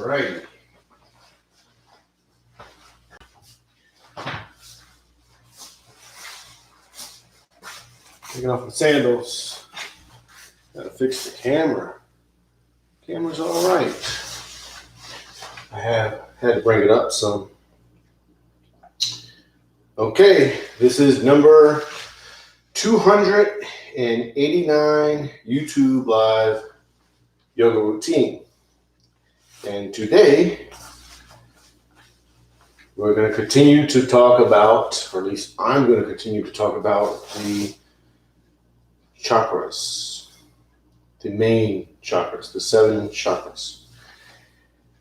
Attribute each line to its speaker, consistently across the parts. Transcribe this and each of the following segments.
Speaker 1: Alrighty. Taking off my sandals. Gotta fix the camera. Camera's all right. I had to bring it up some. Okay, this is number 289 YouTube live yoga routine. And today, we're going to continue to talk about, or at least I'm going to continue to talk about the chakras, the main chakras, the 7 chakras.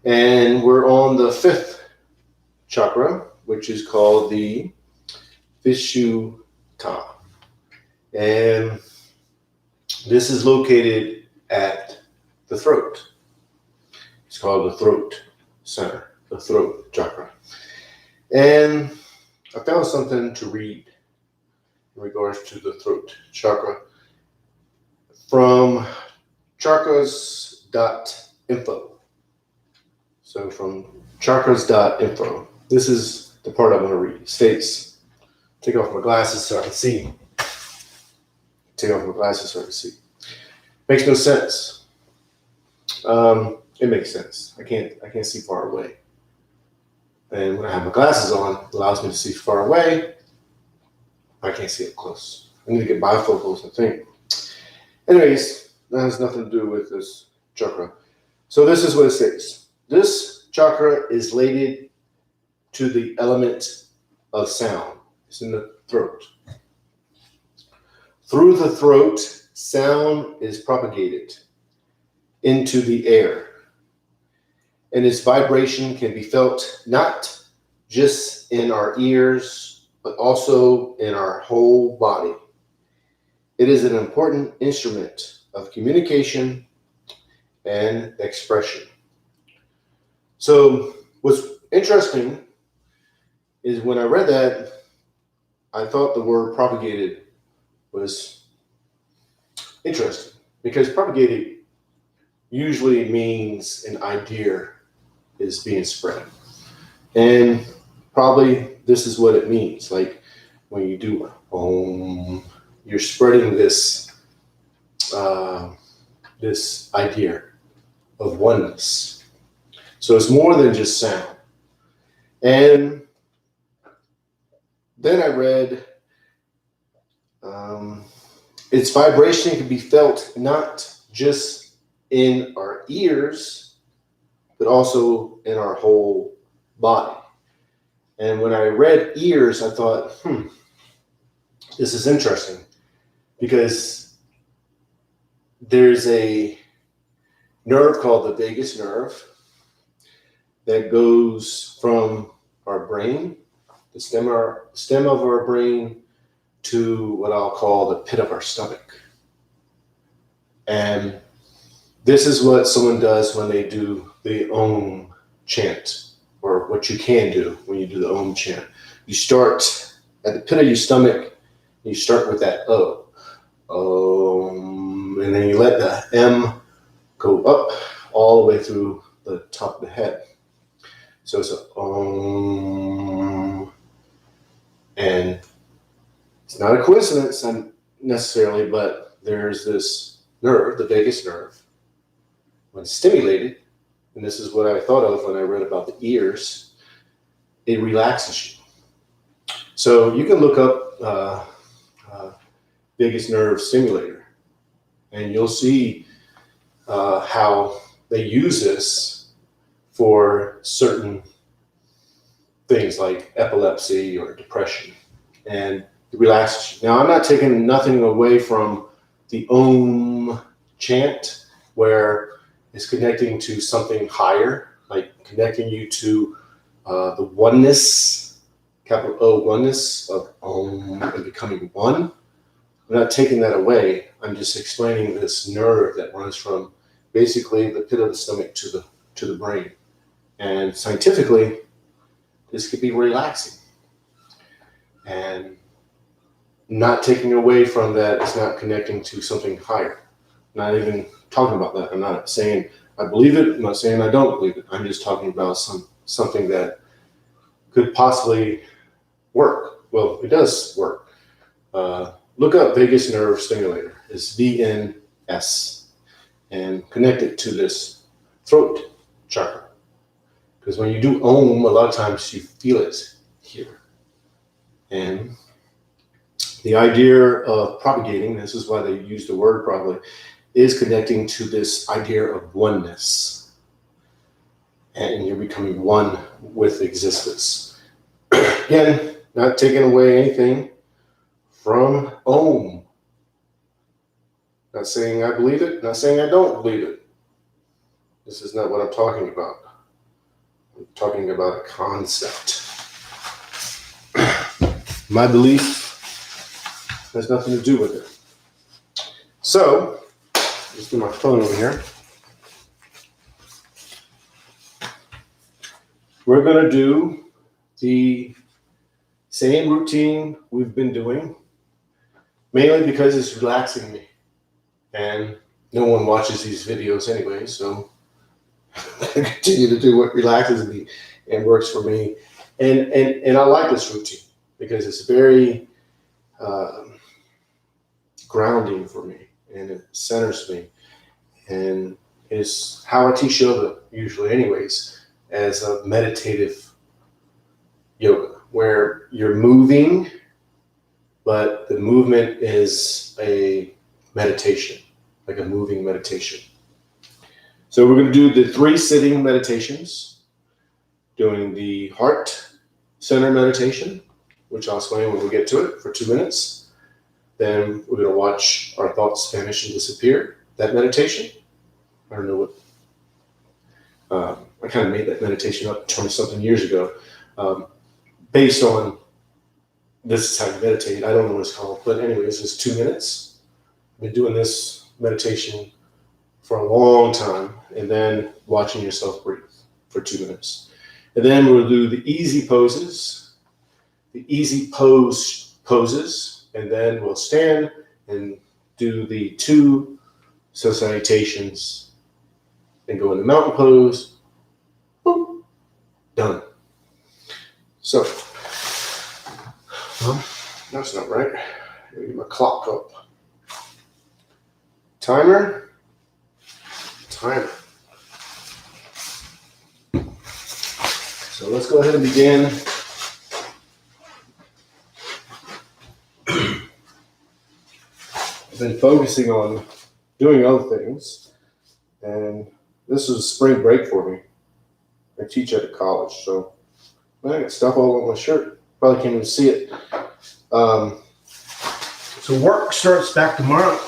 Speaker 1: And we're on the 5th chakra, which is called the Vishuddha. And this is located at the throat. It's called the throat center, the throat chakra. And I found something to read in regards to the throat chakra from chakras.info. So from chakras.info. This is the part I'm going to read. It states, take off my glasses so I can see. Makes no sense. It makes sense. I can't see far away. And when I have my glasses on, it allows me to see far away. I can't see up close. I need to get bifocals, I think. Anyways, that has nothing to do with this chakra. So this is what it says. This chakra is related to the element of sound. It's in the throat. Through the throat, sound is propagated into the air. And its vibration can be felt not just in our ears, but also in our whole body. It is an important instrument of communication and expression. So what's interesting is when I read that, I thought the word propagated was interesting because propagated usually means an idea is being spread. And probably this is what it means. Like when you do you're spreading this this idea of oneness. So it's more than just sound. And then I read its vibration can be felt not just in our ears, but also in our whole body. And when I read ears, I thought, this is interesting because there's a nerve called the vagus nerve that goes from our brain, the stem of our brain, to what I'll call the pit of our stomach. And this is what someone does when they do the Om chant, or what you can do when you do the Om chant. You start at the pit of your stomach, you start with that O. Om, and then you let the M go up all the way through the top of the head. So it's a Om. And it's not a coincidence necessarily, but there's this nerve, the vagus nerve, when stimulated, and this is what I thought of when I read about the ears, it relaxes you. So you can look up vagus nerve stimulator, and you'll see how they use this for certain things like epilepsy or depression, and it relaxes you. Now, I'm not taking nothing away from the Om chant, where it's connecting to something higher, like connecting you to the oneness, capital O, oneness of Om and becoming one. I'm not taking that away. I'm just explaining this nerve that runs from basically the pit of the stomach to the brain. And scientifically, this could be relaxing. And not taking away from that, it's not connecting to something higher. Not even talking about that. I'm not saying I believe it. I'm not saying I don't believe it. I'm just talking about something that could possibly work. Well, it does work. Look up vagus nerve stimulator. It's VNS, and connect it to this throat chakra. Because when you do Om, a lot of times you feel it here. And the idea of propagating, this is why they use the word probably, is connecting to this idea of oneness. And you're becoming one with existence. Again, not taking away anything from Om. Not saying I believe it, not saying I don't believe it. This is not what I'm talking about. I'm talking about a concept. My belief has nothing to do with it. So, let's do my phone over here. We're going to do the same routine we've been doing, mainly because it's relaxing me. And no one watches these videos anyway, so I continue to do what relaxes me and works for me. And I like this routine because it's very grounding for me, and it centers me. And it's how I teach yoga usually anyways, as a meditative yoga, where you're moving, but the movement is a meditation, like a moving meditation. So we're going to do the 3 sitting meditations, doing the heart center meditation, which I'll explain when we get to it, for 2 minutes. Then we're going to watch our thoughts vanish and disappear, that meditation. I don't know what, I kind of made that meditation up 20-something years ago, based on this is how you meditate. I don't know what it's called, but anyways, it's 2 minutes. I've been doing this meditation for a long time, and then watching yourself breathe for 2 minutes. And then we'll do the easy poses, and then we'll stand and do the 2 salutations and go into mountain pose. Boom, done. So, well, that's not right. I'm gonna get my clock up. Timer. So let's go ahead and begin. I've been focusing on doing other things, and this is spring break for me. I teach at a college, so I got stuff all over my shirt. Probably can't even see it. So work starts back tomorrow,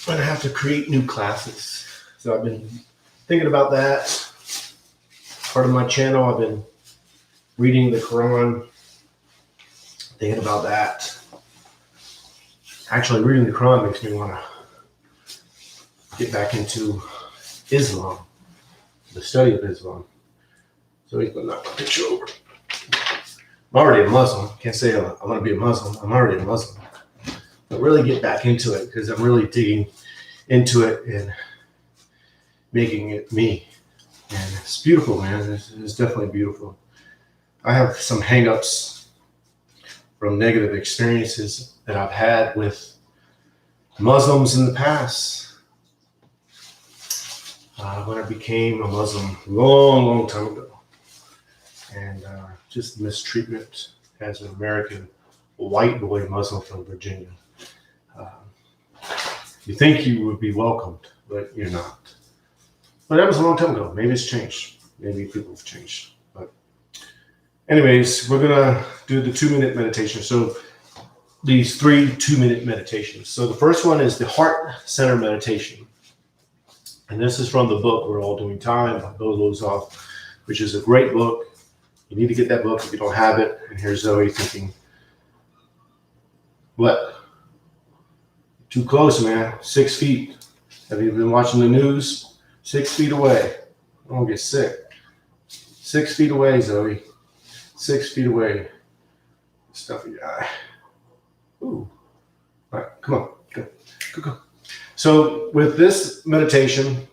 Speaker 1: and I have to create new classes. So I've been thinking about that. Part of my channel, I've been reading the Quran, thinking about that. Actually, reading the Quran makes me want to get back into Islam, the study of Islam. So he's going to knock my picture over. I'm already a Muslim. Can't say I want to be a Muslim. I'm already a Muslim. But really get back into it because I'm really digging into it and making it me. And it's beautiful, man. It's definitely beautiful. I have some hang-ups from negative experiences that I've had with Muslims in the past. When I became a Muslim long time ago. And just mistreatment as an American white boy Muslim from Virginia. You think you would be welcomed, but you're not. But that was a long time ago. Maybe it's changed. Maybe people have changed. But anyways, we're going to do the 2-minute meditation. So these 3 2-minute meditations. So the first one is the heart center meditation. And this is from the book, We're All Doing Time, by Bill Lozoff, which is a great book. You need to get that book if you don't have it. And here's Zoe thinking, what? Too close, man. 6 feet. Have you been watching the news? 6 feet away. I won't get sick. 6 feet away, Zoe. 6 feet away. Stuffy eye. Ooh. All right, come on. Go. So with this meditation,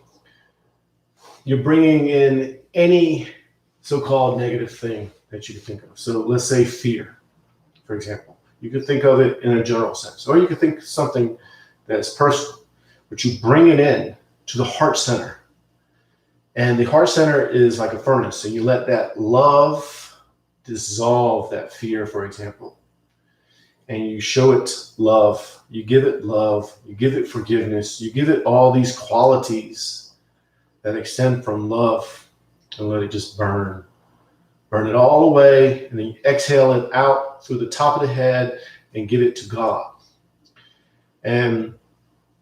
Speaker 1: you're bringing in any so-called negative thing that you can think of. So let's say fear, for example. You could think of it in a general sense, or you could think of something that's personal, but you bring it in to the heart center. And the heart center is like a furnace. So you let that love dissolve that fear, for example. And you show it love. You give it love. You give it forgiveness. You give it all these qualities that extend from love, and let it just burn. Burn it all away, and then you exhale it out through the top of the head and give it to God. And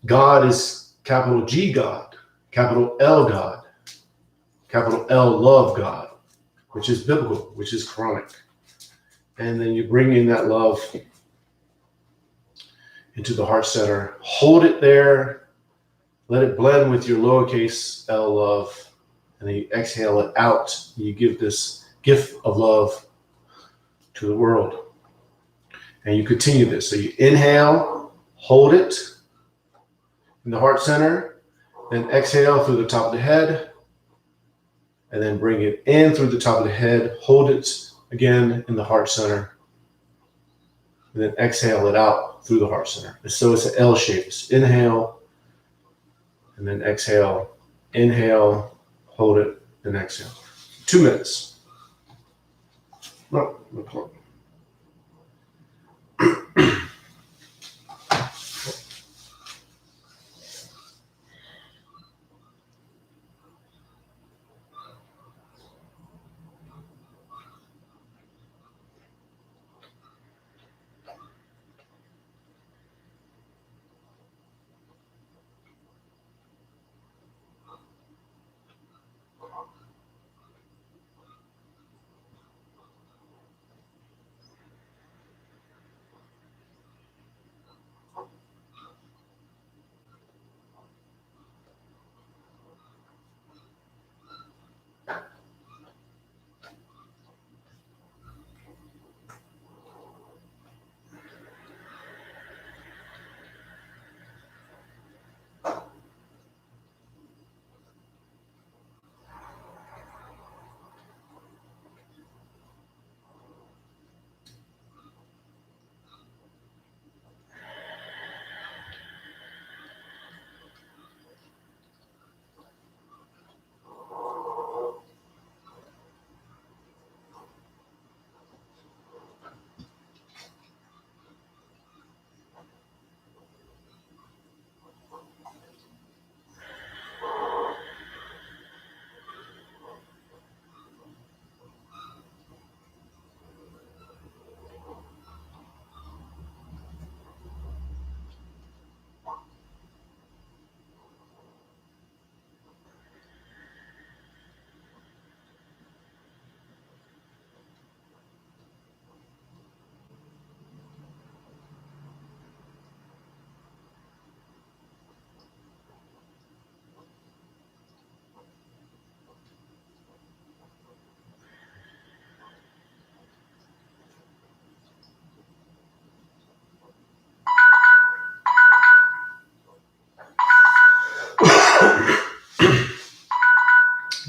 Speaker 1: God is capital G God, capital L God, capital L love God, which is biblical, which is Quranic. And then you bring in that love into the heart center, hold it there, let it blend with your lowercase L love, and then you exhale it out. You give this gift of love to the world. And you continue this. So you inhale, hold it in the heart center, then exhale through the top of the head, and then bring it in through the top of the head, hold it again in the heart center, and then exhale it out through the heart center. So it's an L shape. It's inhale, and then exhale, inhale, hold it, and exhale. 2 minutes. No, no.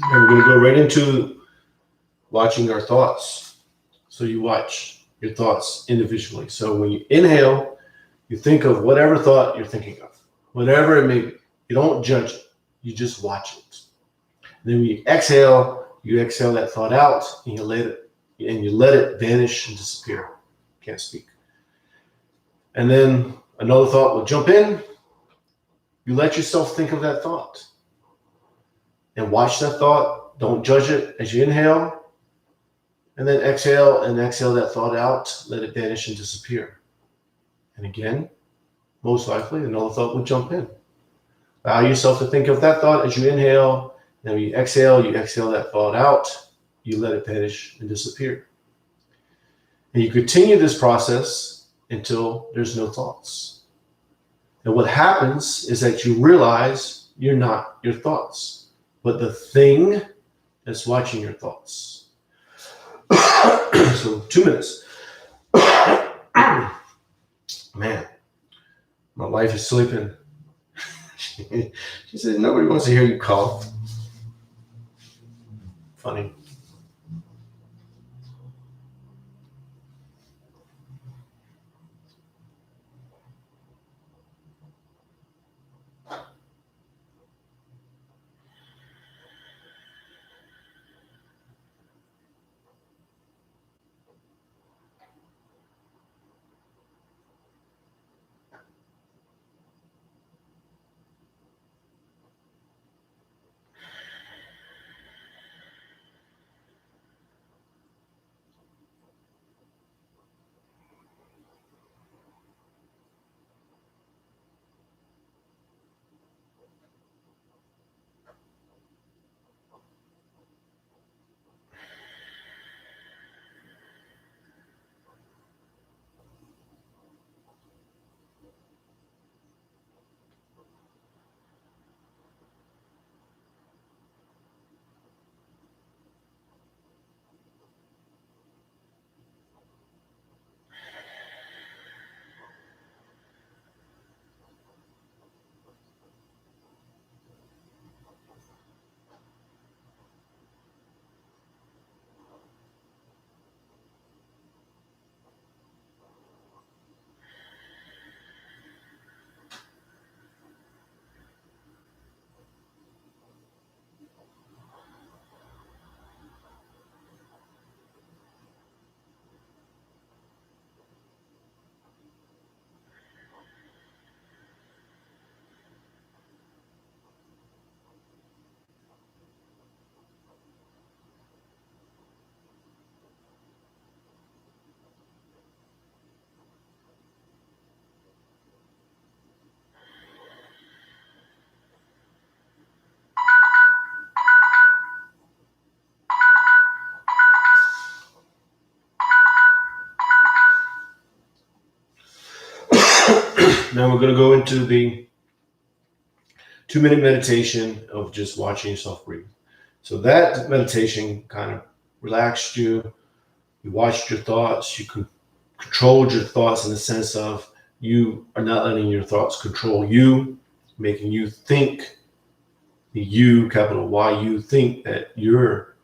Speaker 1: And we're going to go right into watching our thoughts. So you watch your thoughts individually. So when you inhale, you think of whatever thought you're thinking of, whatever it may be. You don't judge it. You just watch it. And then when you exhale that thought out, and you let it vanish and disappear. Can't speak. And then another thought will jump in. You let yourself think of that thought. And watch that thought. Don't judge it as you inhale. And then exhale that thought out. Let it vanish and disappear. And again, most likely, another thought will jump in. Allow yourself to think of that thought as you inhale. Then when you exhale that thought out. You let it vanish and disappear. And you continue this process until there's no thoughts. And what happens is that you realize you're not your thoughts, but the thing that's watching your thoughts. So 2 minutes. Man, my wife is sleeping. She said, nobody wants to hear you cough. Funny. Now we're going to go into the 2-minute meditation of just watching yourself breathe. So that meditation kind of relaxed you. You watched your thoughts. You controlled your thoughts in the sense of you are not letting your thoughts control you, making you think the you, capital Y, you think that you're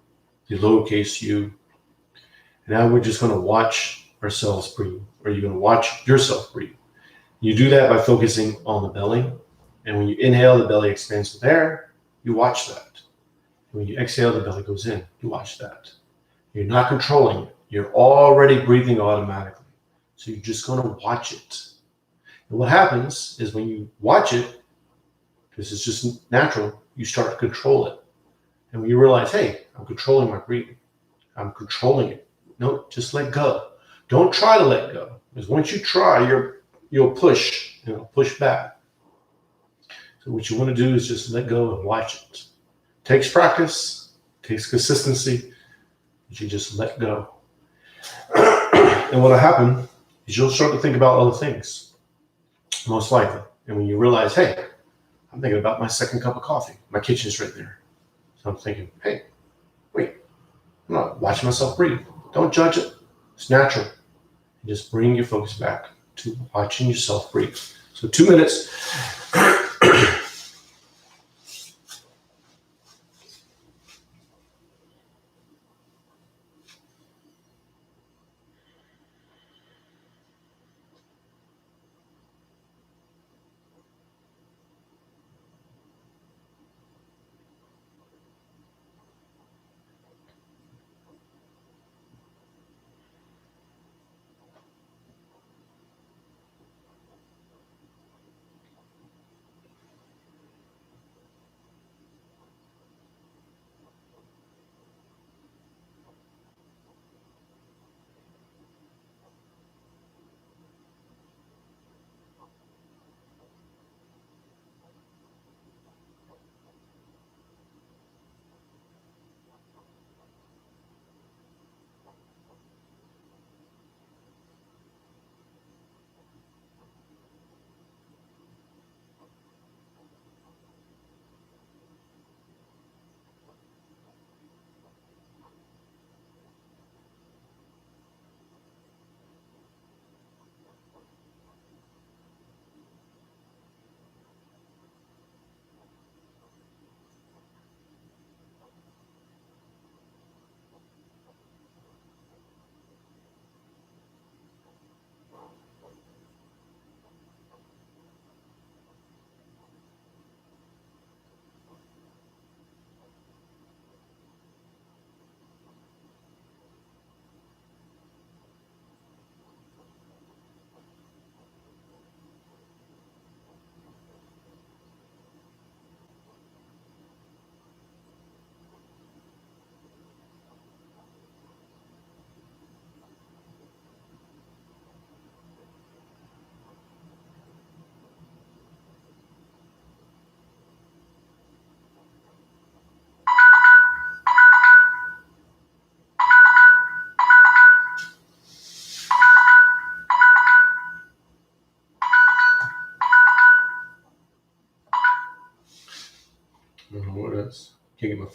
Speaker 1: the lowercase u. Now we're just going to watch ourselves breathe, or you're going to watch yourself breathe. You do that by focusing on the belly. And when you inhale, the belly expands with air. You watch that. When you exhale, the belly goes in. You watch that. You're not controlling it. You're already breathing automatically. So you're just going to watch it. And what happens is when you watch it, this is just natural, you start to control it. And when you realize, hey, I'm controlling my breathing. I'm controlling it. No, just let go. Don't try to let go. Because once you try, you'll push, push back. So what you want to do is just let go and watch it. Takes practice, takes consistency, but you just let go. And what'll happen is you'll start to think about other things, most likely. And when you realize, hey, I'm thinking about my second cup of coffee. My kitchen's right there. So I'm thinking, hey, wait, I'm not watching myself breathe. Don't judge it. It's natural. You just bring your focus back to watching yourself breathe. So 2 minutes.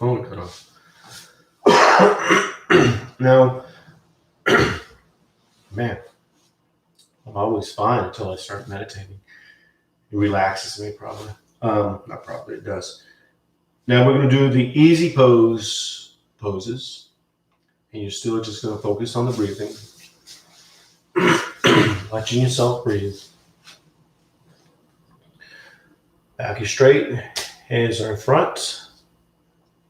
Speaker 1: phone cut off. Now, man, I'm always fine until I start meditating. It relaxes me, probably. Not probably, it does. Now we're going to do the easy poses, and you're still just going to focus on the breathing, watching yourself breathe. Back is straight, hands are in front.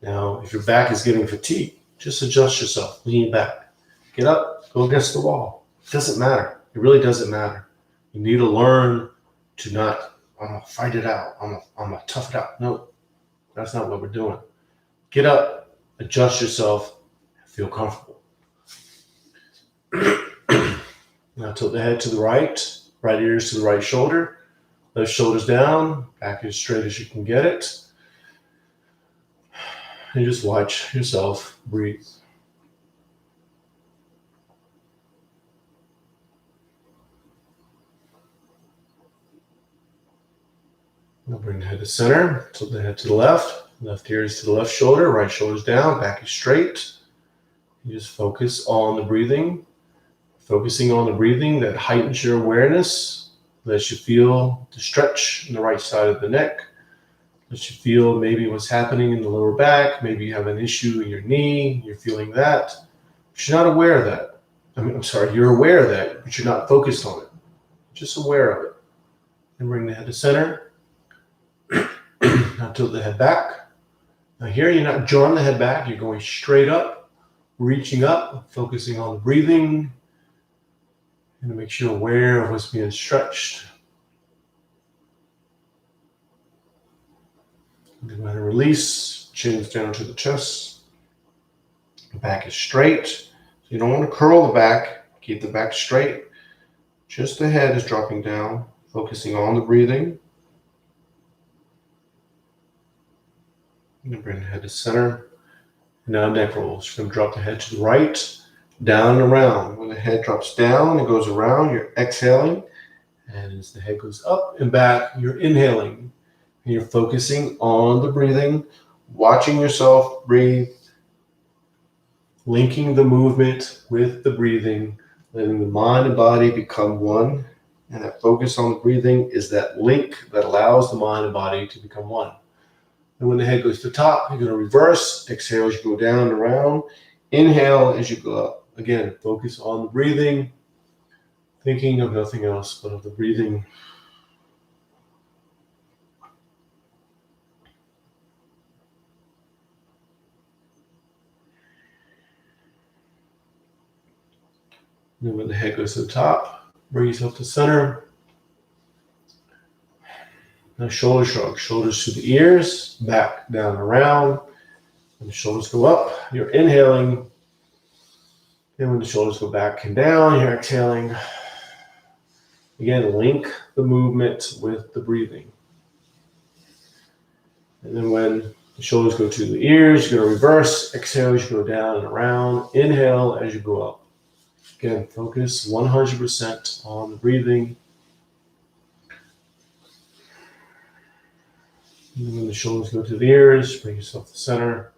Speaker 1: Now, if your back is getting fatigued, just adjust yourself, lean back, get up, go against the wall. It doesn't matter. It really doesn't matter. You need to learn to not, I'm going to fight it out. I'm going to tough it out. No, that's not what we're doing. Get up, adjust yourself, and feel comfortable. Now tilt the head to the right ears to the right shoulder, left shoulder's down, back as straight as you can get it. And just watch yourself breathe. Now bring the head to center, tilt the head to the left ear is to the left shoulder, right shoulder's down, back is straight. You just focus on the breathing. Focusing on the breathing, that heightens your awareness, lets you feel the stretch in the right side of the neck, lets you feel maybe what's happening in the lower back, maybe you have an issue in your knee, you're feeling that, but you're not aware of that. You're aware of that, but you're not focused on it. Just aware of it. And bring the head to center. Now tilt the head back. Now here you're not drawing the head back, you're going straight up, reaching up, focusing on the breathing, and to make sure you're aware of what's being stretched. Go ahead and release, chin's down to the chest. The back is straight. So you don't want to curl the back, keep the back straight. Just the head is dropping down, focusing on the breathing. And bring the head to center. Now neck rolls. You're going to drop the head to the right, down and around. When the head drops down and goes around, you're exhaling. And as the head goes up and back, you're inhaling. And you're focusing on the breathing, watching yourself breathe, linking the movement with the breathing, letting the mind and body become one. And that focus on the breathing is that link that allows the mind and body to become one. And when the head goes to the top, you're going to reverse. Exhale as you go down and around. Inhale as you go up. Again, focus on the breathing, thinking of nothing else but of the breathing. And then when the head goes to the top, bring yourself to center. Now shoulder shrug, shoulders to the ears, back, down, around. When the shoulders go up, you're inhaling. And when the shoulders go back and down, you're exhaling. Again, link the movement with the breathing. And then when the shoulders go to the ears, you're going to reverse. Exhale as you go down and around. Inhale as you go up. Again, focus 100% on the breathing. And when the shoulders go to the ears, bring yourself to center.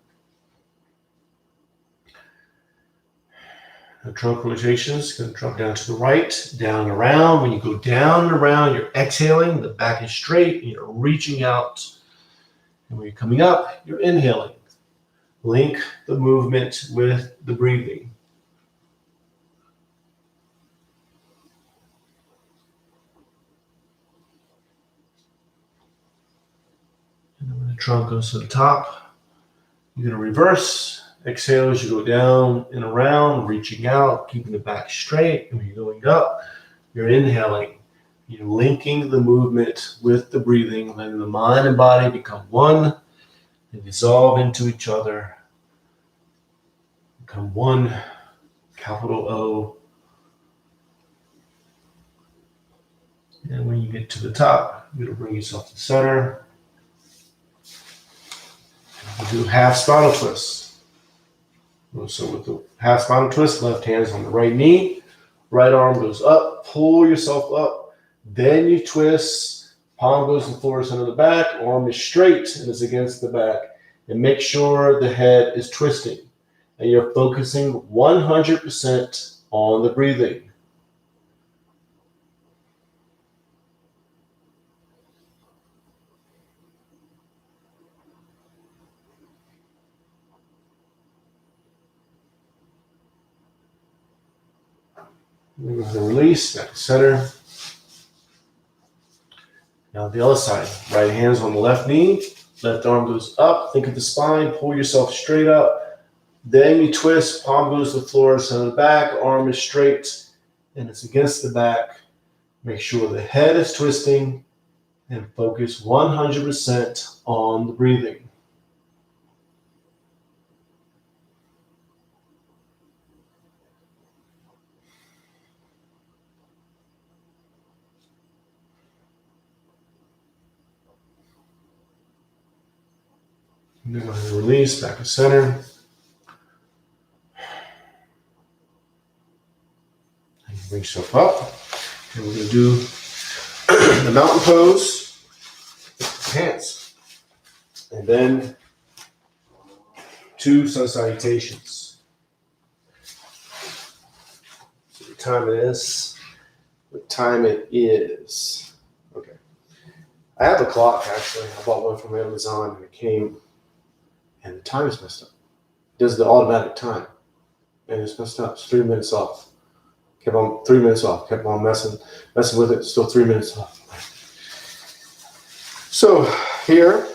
Speaker 1: Now trunk rotations, going to drop down to the right, down and around. When you go down and around, you're exhaling, the back is straight, and you're reaching out. And when you're coming up, you're inhaling. Link the movement with the breathing. And then when the trunk goes to the top, you're going to reverse. Exhale as you go down and around, reaching out, keeping the back straight. And when you're going up, you're inhaling. You're linking the movement with the breathing, letting the mind and body become one and dissolve into each other. Become one, capital O. And when you get to the top, you're going to bring yourself to center. We'll do half spinal twist. So with the half spinal twist, left hand is on the right knee, right arm goes up, pull yourself up, then you twist, palm goes to the floor, center of the back, arm is straight and is against the back. and make sure the head is twisting and you're focusing 100% on the breathing. We're going to release, back to center. Now the other side, right hand's on the left knee, left arm goes up, think of the spine, pull yourself straight up. Then you twist, palm goes to the floor, center the back, arm is straight, and it's against the back. Make sure the head is twisting and focus 100% on the breathing. And then go ahead and release, back to center. And bring yourself up. And we're going to do the mountain pose, hands. And then 2 sun salutations. So what time it is? What time it is? Okay. I have a clock, actually. I bought one from Amazon, and it came, and the time is messed up. It does the automatic time, and it's messed up. It's 3 minutes off. Kept on 3 minutes off. Kept on messing with it. Still 3 minutes off. So here,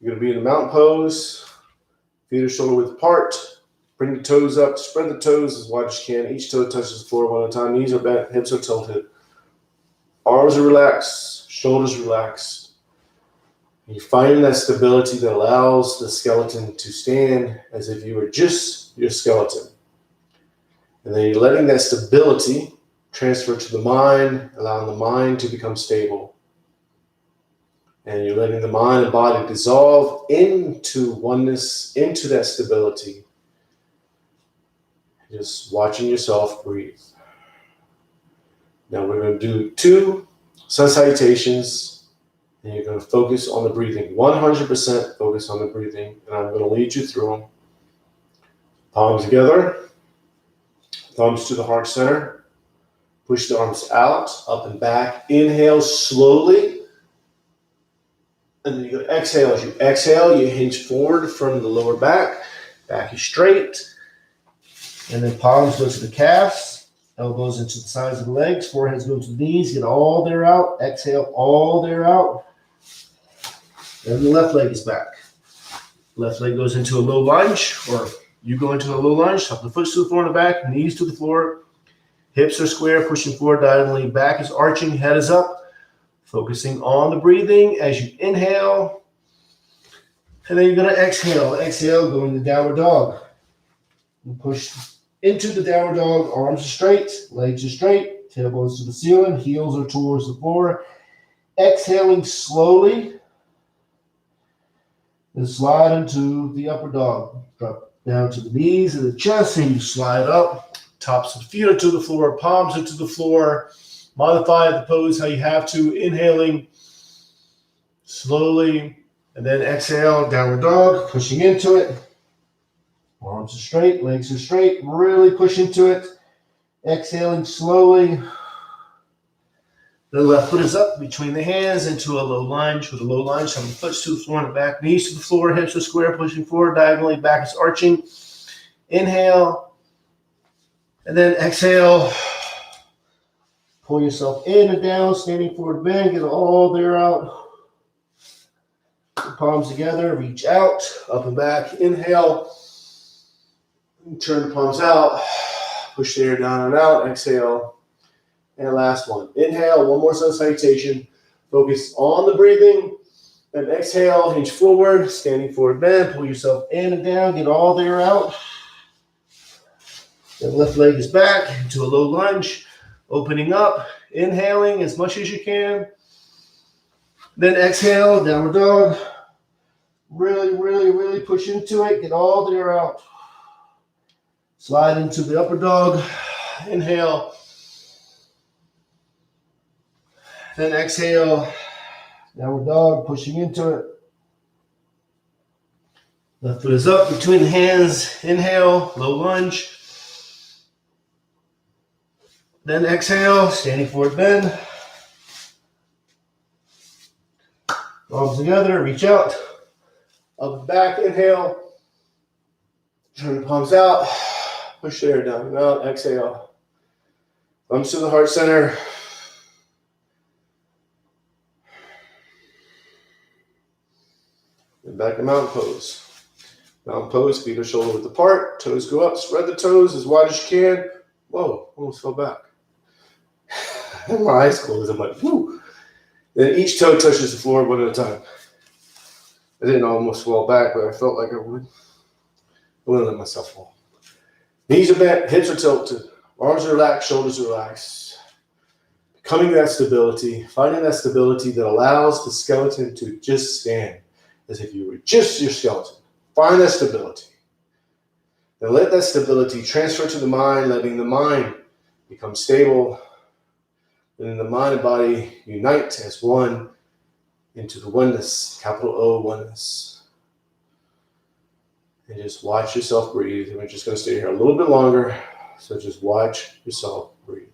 Speaker 1: you're going to be in a mountain pose. Feet are shoulder width apart. Bring the toes up. Spread the toes as wide as you can. Each toe touches the floor one at a time. Knees are bent. Hips are tilted. Arms are relaxed. Shoulders relaxed. You're finding that stability that allows the skeleton to stand as if you were just your skeleton. And then you're letting that stability transfer to the mind, allowing the mind to become stable. And you're letting the mind and body dissolve into oneness, into that stability. Just watching yourself breathe. Now we're going to do 2 sun salutations. And you're going to focus on the breathing. 100% focus on the breathing. And I'm going to lead you through them. Palms together. Thumbs to the heart center. Push the arms out, up and back. Inhale slowly. And then you're going to exhale. As you exhale, you hinge forward from the lower back. Back is straight. And then palms go to the calves. Elbows into the sides of the legs. Foreheads go to the knees. Get all there out. Exhale all there out. And the left leg is back. Left leg goes into a low lunge, or you go into a low lunge. Top of the foot to the floor in the back, knees to the floor. Hips are square, pushing forward diagonally. Back is arching, head is up. Focusing on the breathing as you inhale. And then you're going to exhale. Exhale, go into downward dog. And push into the downward dog. Arms are straight, legs are straight. Tailbones to the ceiling, heels are towards the floor. Exhaling slowly. And slide into the upper dog. Drop down to the knees and the chest, and you slide up. Tops of the feet are to the floor, palms are to the floor. Modify the pose how you have to. Inhaling slowly, and then exhale, downward dog, pushing into it. Arms are straight, legs are straight, really push into it. Exhaling slowly. The left foot is up between the hands into a low lunge. With a low lunge, some foot to the floor and the back, knees to the floor, hips are square, pushing forward diagonally, back is arching. Inhale, and then exhale. Pull yourself in and down, standing forward bend, get all there out. Palms together, reach out, up and back. Inhale, turn the palms out, push the air down and out. Exhale. And last one. Inhale, one more sun salutation. Focus on the breathing. Then exhale, hinge forward, standing forward bend. Pull yourself in and down, get all there out. Then left leg is back into a low lunge. Opening up, inhaling as much as you can. Then exhale, downward dog. Really, really, really push into it. Get all there out. Slide into the upper dog. Inhale. Then exhale, downward dog, pushing into it.
Speaker 2: Left foot is up between the hands. Inhale, low lunge. Then exhale, standing forward bend. Arms together, reach out. Up and back, inhale. Turn the palms out. Push the air down and out, exhale. Thumbs to the heart center. And back to mountain pose. Mountain pose, feet are shoulder width apart. Toes go up, spread the toes as wide as you can. Whoa, almost fell back. My eyes closed, I'm like, whoo. Then each toe touches the floor one at a time. I didn't almost fall back, but I felt like I would. I wouldn't let myself fall. Knees are bent, hips are tilted, arms are relaxed, shoulders are relaxed. Becoming that stability, finding that stability that allows the skeleton to just stand as if you were just your skeleton. Find that stability. Then let that stability transfer to the mind, letting the mind become stable. And then the mind and body unite as one into the oneness, capital O, oneness. And just watch yourself breathe. And we're just going to stay here a little bit longer. So just watch yourself breathe.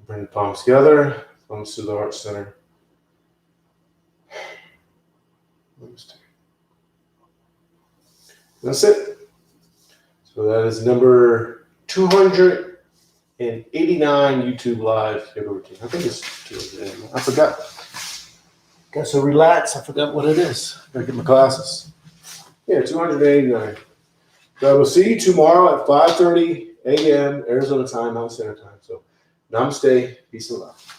Speaker 2: Bring the palms together, thumbs to the heart center. That's it. So that is number 289 YouTube Live yoga routine. I think it's 289. I forgot. Got so relaxed, I forgot what it is. Gotta get my glasses. Yeah, 289. So I will see you tomorrow at 5:30 a.m. Arizona time, Mountain Standard Time. So namaste, peace and love.